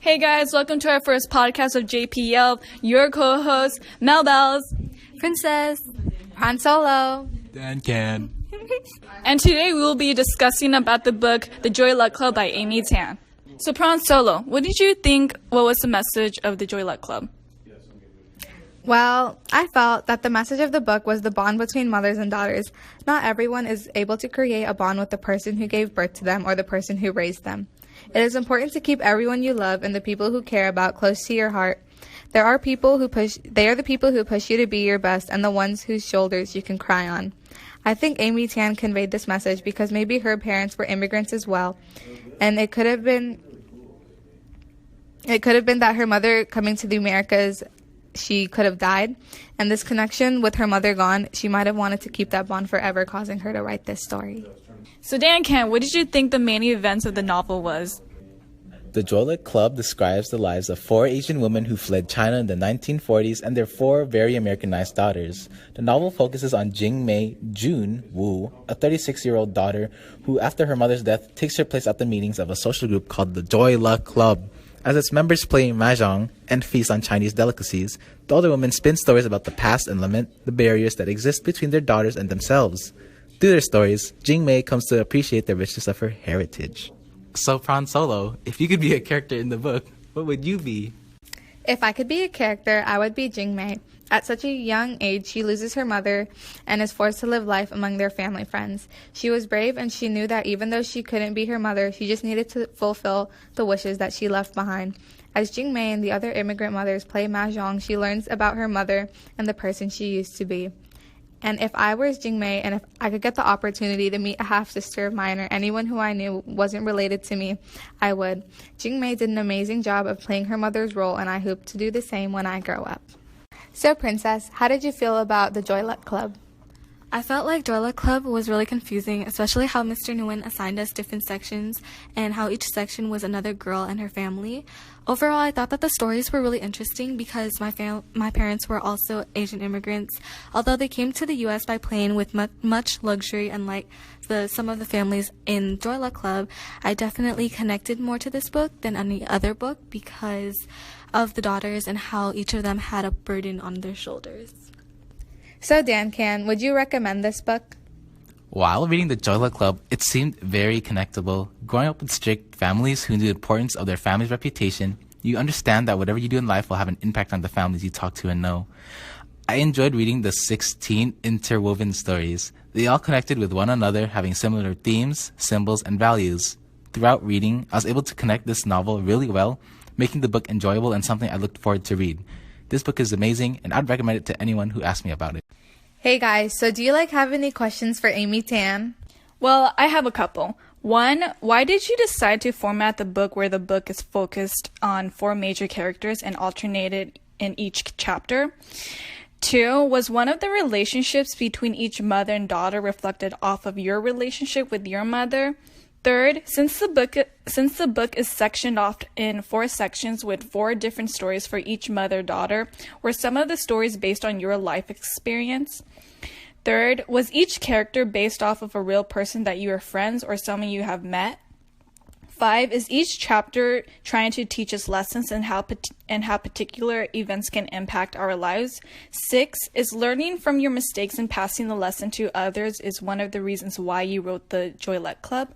Hey guys, welcome to our first podcast of JPL. Your co-host, Mel Bells, Princess, Han Solo, Dan Can. And today we will be discussing about the book The Joy Luck Club by Amy Tan. So Pran Solo, what did you think, what was the message of The Joy Luck Club? Well, I felt that the message of the book was the bond between mothers and daughters. Not everyone is able to create a bond with the person who gave birth to them or the person who raised them. It is important to keep everyone you love and the people who care about close to your heart. They are the people who push you to be your best and the ones whose shoulders you can cry on. I think Amy Tan conveyed this message because maybe her parents were immigrants as well, and it could have been that her mother coming to the Americas, she could have died, and this connection with her mother gone, she might have wanted to keep that bond forever, causing her to write this story. So Dan Can, what did you think the main events of the novel was? The Joy Luck Club describes the lives of 4 Asian women who fled China in the 1940s and their 4 very Americanized daughters. The novel focuses on Jing Mei Jun Wu, a 36-year-old daughter who, after her mother's death, takes her place at the meetings of a social group called the Joy Luck Club. As its members play mahjong and feast on Chinese delicacies, the older women spin stories about the past and lament the barriers that exist between their daughters and themselves. Through their stories, Jing Mei comes to appreciate the richness of her heritage. So, Pran Solo, if you could be a character in the book, what would you be? If I could be a character, I would be Jing Mei. At such a young age, she loses her mother and is forced to live life among their family friends. She was brave, and she knew that even though she couldn't be her mother, she just needed to fulfill the wishes that she left behind. As Jing Mei and the other immigrant mothers play mahjong, she learns about her mother and the person she used to be. And if I was Jing Mei, and if I could get the opportunity to meet a half-sister of mine or anyone who I knew wasn't related to me, I would. Jing Mei did an amazing job of playing her mother's role, and I hope to do the same when I grow up. So, Princess, how did you feel about the Joy Luck Club? I felt like Joy Luck Club was really confusing, especially how Mr. Nguyen assigned us different sections and how each section was another girl and her family. Overall, I thought that the stories were really interesting because my parents were also Asian immigrants. Although they came to the U.S. by plane with much luxury, unlike some of the families in Joy Luck Club, I definitely connected more to this book than any other book because of the daughters and how each of them had a burden on their shoulders. So, Dan Can, would you recommend this book? While reading the Joy Luck Club, it seemed very connectable. Growing up with strict families who knew the importance of their family's reputation, you understand that whatever you do in life will have an impact on the families you talk to and know. I enjoyed reading the 16 interwoven stories. They all connected with one another, having similar themes, symbols, and values. Throughout reading, I was able to connect this novel really well, making the book enjoyable and something I looked forward to read. This book is amazing, and I'd recommend it to anyone who asks me about it. Hey guys, so do you have any questions for Amy Tan? Well, I have a couple. 1, why did you decide to format the book where the book is focused on 4 major characters and alternated in each chapter? 2, was one of the relationships between each mother and daughter reflected off of your relationship with your mother? 3rd, since the book is sectioned off in 4 sections with 4 different stories for each mother-daughter, were some of the stories based on your life experience? 3rd, was each character based off of a real person that you are friends or someone you have met? 5, is each chapter trying to teach us lessons and how particular events can impact our lives? 6, is learning from your mistakes and passing the lesson to others is one of the reasons why you wrote the Joy Luck Club?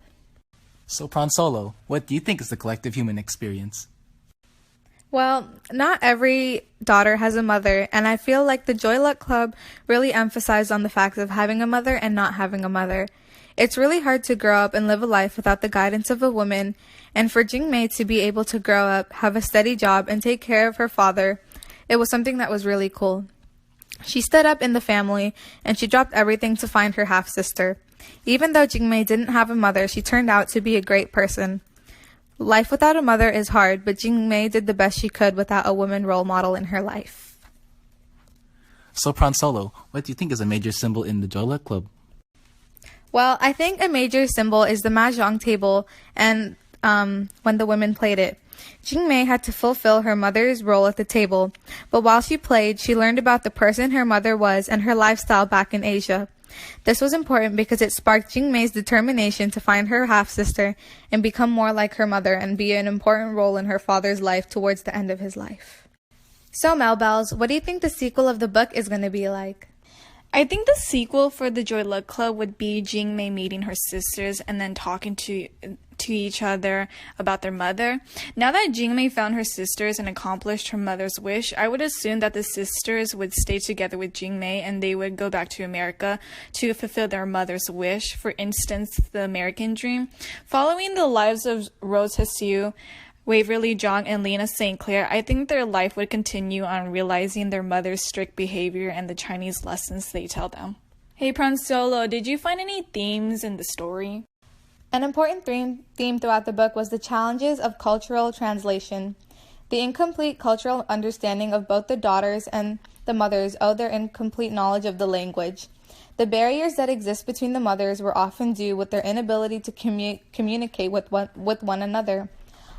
So, Pran Solo, what do you think is the collective human experience? Well, not every daughter has a mother, and I feel like the Joy Luck Club really emphasized on the facts of having a mother and not having a mother. It's really hard to grow up and live a life without the guidance of a woman, and for Jing Mei to be able to grow up, have a steady job, and take care of her father, it was something that was really cool. She stood up in the family, and she dropped everything to find her half-sister. Even though Jing Mei didn't have a mother, she turned out to be a great person. Life without a mother is hard, but Jing Mei did the best she could without a woman role model in her life. So, Pran Solo, what do you think is a major symbol in the Joy Luck Club? Well, I think a major symbol is the mahjong table and when the women played it. Jing Mei had to fulfill her mother's role at the table, but while she played, she learned about the person her mother was and her lifestyle back in Asia. This was important because it sparked Jingmei's determination to find her half-sister and become more like her mother and be an important role in her father's life towards the end of his life. So, Melbells, what do you think the sequel of the book is going to be like? I think the sequel for the Joy Luck Club would be Jingmei meeting her sisters and then talking to each other about their mother. Now that Jingmei found her sisters and accomplished her mother's wish, I would assume that the sisters would stay together with Jingmei and they would go back to America to fulfill their mother's wish, for instance, the American dream. Following the lives of Rose Hsu, Waverly Zhang, and Lena St. Clair, I think their life would continue on realizing their mother's strict behavior and the Chinese lessons they tell them. Hey, Pran Solo, did you find any themes in the story? An important theme throughout the book was the challenges of cultural translation. The incomplete cultural understanding of both the daughters and the mothers owed their incomplete knowledge of the language. The barriers that exist between the mothers were often due with their inability to communicate with one another.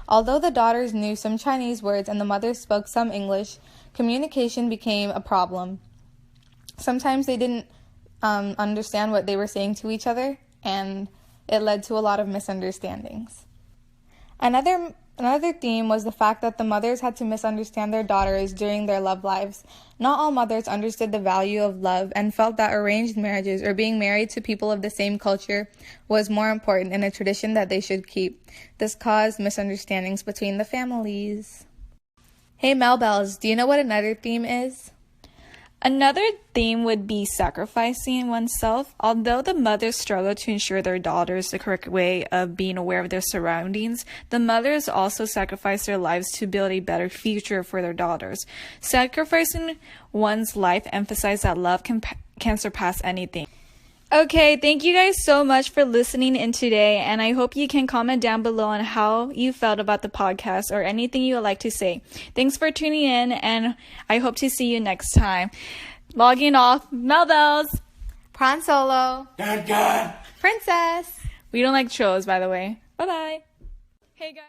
Although the daughters knew some Chinese words and the mothers spoke some English, communication became a problem. Sometimes they didn't understand what they were saying to each other, and it led to a lot of misunderstandings. Another theme was the fact that the mothers had to misunderstand their daughters during their love lives. Not all mothers understood the value of love and felt that arranged marriages or being married to people of the same culture was more important and a tradition that they should keep. This caused misunderstandings between the families. Hey, Melbells, do you know what another theme is? Another theme would be sacrificing oneself. Although the mothers struggle to ensure their daughters the correct way of being aware of their surroundings, the mothers also sacrifice their lives to build a better future for their daughters. Sacrificing one's life emphasizes that love can surpass anything. Okay, thank you guys so much for listening in today, and I hope you can comment down below on how you felt about the podcast or anything you would like to say. Thanks for tuning in, and I hope to see you next time. Logging off, Melbells! Pran Solo. God. Princess. We don't like shows, by the way. Bye-bye. Hey, guys.